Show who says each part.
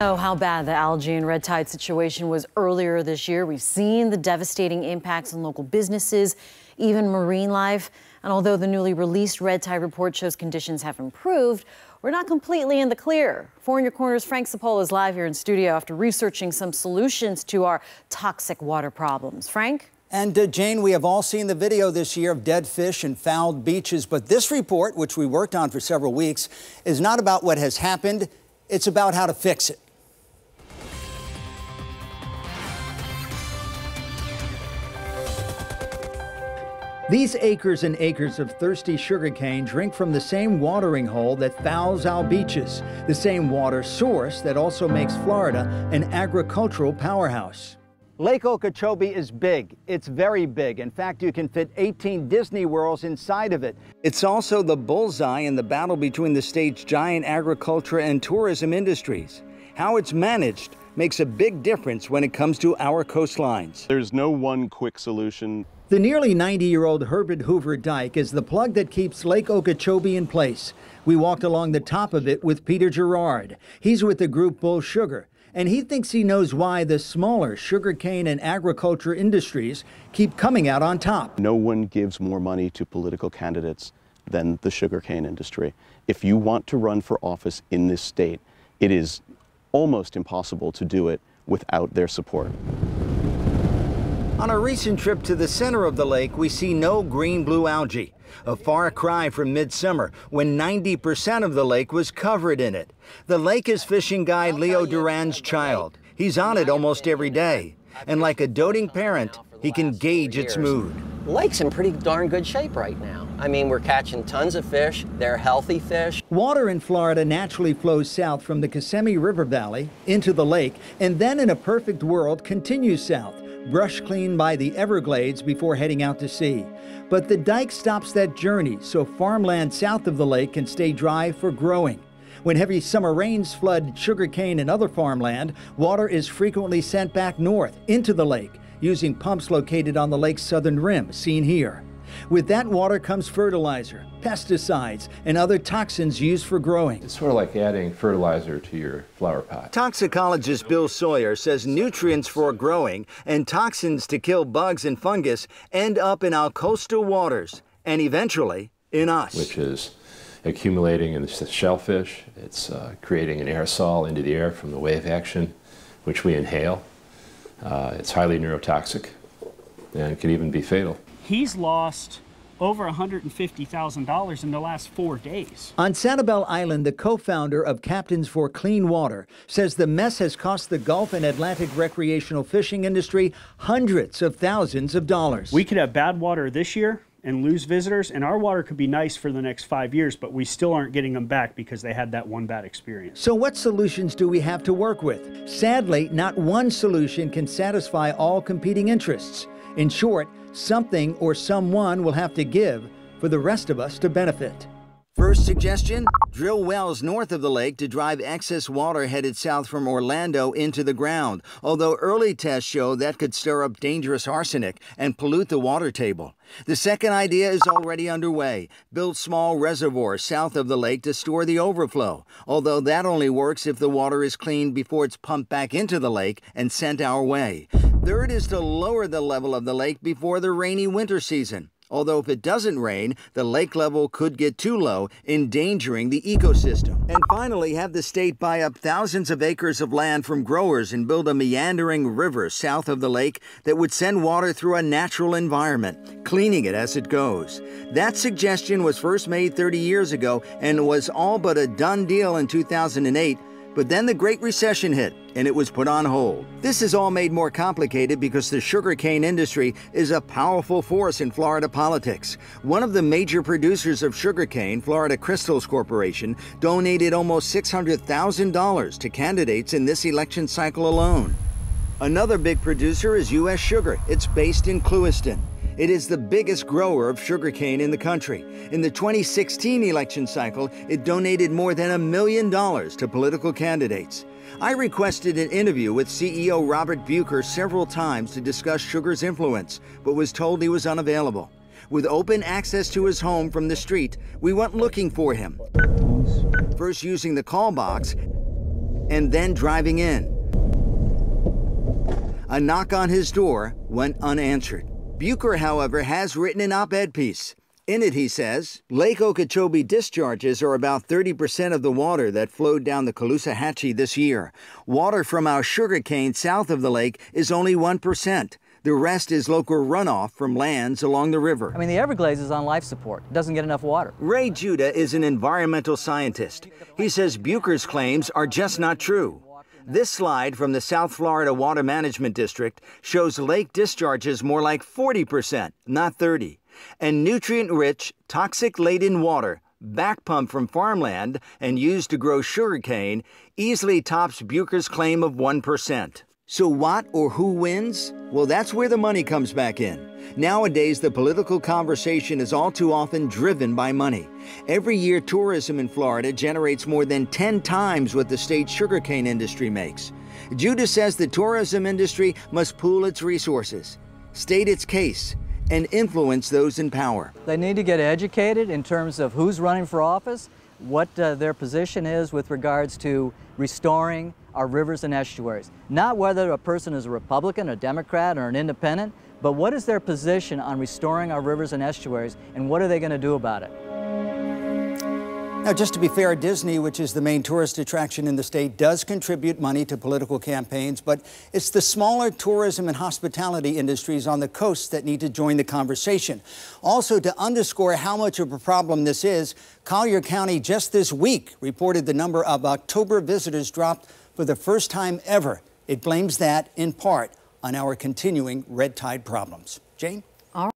Speaker 1: Oh, how bad the algae and red tide situation was earlier this year. We've seen the devastating impacts on local businesses, even marine life. And although the newly released red tide report shows conditions have improved, we're not completely in the clear. 4 in Your Corner's Frank Cipolla is live here in studio after researching some solutions to our toxic water problems. Frank?
Speaker 2: And Jane, we have all seen the video this year of dead fish and fouled beaches. But this report, which we worked on for several weeks, is not about what has happened. It's about how to fix it. These acres and acres of thirsty sugarcane drink from the same watering hole that fouls our beaches, the same water source that also makes Florida an agricultural powerhouse. Lake Okeechobee is big. It's very big. In fact, you can fit 18 Disney Worlds inside of it. It's also the bullseye in the battle between the state's giant agriculture and tourism industries. How it's managed makes a big difference when it comes to our coastlines.
Speaker 3: There's no one quick solution.
Speaker 2: The nearly 90-year-old Herbert Hoover Dike is the plug that keeps Lake Okeechobee in place. We walked along the top of it with Peter Gerard. He's with the group Bull Sugar, and he thinks he knows why the smaller sugarcane and agriculture industries keep coming out on top.
Speaker 3: No one gives more money to political candidates than the sugarcane industry. If you want to run for office in this state, it is almost impossible to do it without their support.
Speaker 2: On a recent trip to the center of the lake, we see no green-blue algae, a far cry from midsummer when 90% of the lake was covered in it. The lake is fishing guide Leo Duran's child. He's on it almost every day, and like a doting parent, he can gauge its mood.
Speaker 4: The lake's in pretty darn good shape right now. I mean, we're catching tons of fish. They're healthy fish.
Speaker 2: Water in Florida naturally flows south from the Kissimmee River Valley into the lake, and then in a perfect world continues south, brush clean by the Everglades before heading out to sea. But the dike stops that journey so farmland south of the lake can stay dry for growing. When heavy summer rains flood sugarcane and other farmland, water is frequently sent back north into the lake using pumps located on the lake's southern rim, seen here. With that water comes fertilizer, pesticides, and other toxins used for growing.
Speaker 5: It's sort of like adding fertilizer to your flower pot.
Speaker 2: Toxicologist Bill Sawyer says nutrients for growing and toxins to kill bugs and fungus end up in our coastal waters and eventually in us.
Speaker 5: Which is accumulating in the shellfish. It's creating an aerosol into the air from the wave action, which we inhale. It's highly neurotoxic and can even be fatal.
Speaker 6: He's lost over $150,000 in the last 4 days.
Speaker 2: On Sanibel Island, the co-founder of Captains for Clean Water says the mess has cost the Gulf and Atlantic recreational fishing industry hundreds of thousands of dollars.
Speaker 6: We could have bad water this year and lose visitors, and our water could be nice for the next 5 years, but we still aren't getting them back because they had that one bad experience. So
Speaker 2: what solutions do we have to work with? Sadly, not one solution can satisfy all competing interests. In short, something or someone will have to give for the rest of us to benefit. First suggestion, drill wells north of the lake to drive excess water headed south from Orlando into the ground, although early tests show that could stir up dangerous arsenic and pollute the water table. The second idea is already underway. Build small reservoirs south of the lake to store the overflow, although that only works if the water is cleaned before it's pumped back into the lake and sent our way. Third is to lower the level of the lake before the rainy winter season. Although if it doesn't rain, the lake level could get too low, endangering the ecosystem. And finally, have the state buy up thousands of acres of land from growers and build a meandering river south of the lake that would send water through a natural environment, cleaning it as it goes. That suggestion was first made 30 years ago and was all but a done deal in 2008. But then the Great Recession hit, and it was put on hold. This is all made more complicated because the sugarcane industry is a powerful force in Florida politics. One of the major producers of sugarcane, Florida Crystals Corporation, donated almost $600,000 to candidates in this election cycle alone. Another big producer is U.S. Sugar. It's based in Clewiston. It is the biggest grower of sugarcane in the country. In the 2016 election cycle, it donated more than $1 million to political candidates. I requested an interview with CEO Robert Bucher several times to discuss Sugar's influence, but was told he was unavailable. With open access to his home from the street, we went looking for him. First using the call box, and then driving in. A knock on his door went unanswered. Bucher, however, has written an op-ed piece. In it, he says, Lake Okeechobee discharges are about 30% of the water that flowed down the Caloosahatchee this year. Water from our sugarcane south of the lake is only 1%. The rest is local runoff from lands along the river.
Speaker 7: I mean, the Everglades is on life support. It doesn't get enough water.
Speaker 2: Ray Judah is an environmental scientist. He says Bucher's claims are just not true. This slide from the South Florida Water Management District shows lake discharges more like 40%, not 30%. And nutrient-rich, toxic-laden water, back pumped from farmland and used to grow sugarcane, easily tops Bucher's claim of 1%. So what or who wins? Well, that's where the money comes back in. Nowadays, the political conversation is all too often driven by money. Every year, tourism in Florida generates more than 10 times what the state's sugarcane industry makes. Judah says the tourism industry must pool its resources, state its case, and influence those in power.
Speaker 7: They need to get educated in terms of who's running for office, what their position is with regards to restoring our rivers and estuaries. Not whether a person is a Republican, a Democrat, or an independent, but what is their position on restoring our rivers and estuaries, and what are they going to do about it?
Speaker 2: Now, just to be fair, Disney, which is the main tourist attraction in the state, does contribute money to political campaigns, but it's the smaller tourism and hospitality industries on the coast that need to join the conversation. Also, to underscore how much of a problem this is, Collier County just this week reported the number of October visitors dropped for the first time ever. It blames that, in part, on our continuing red tide problems. Jane?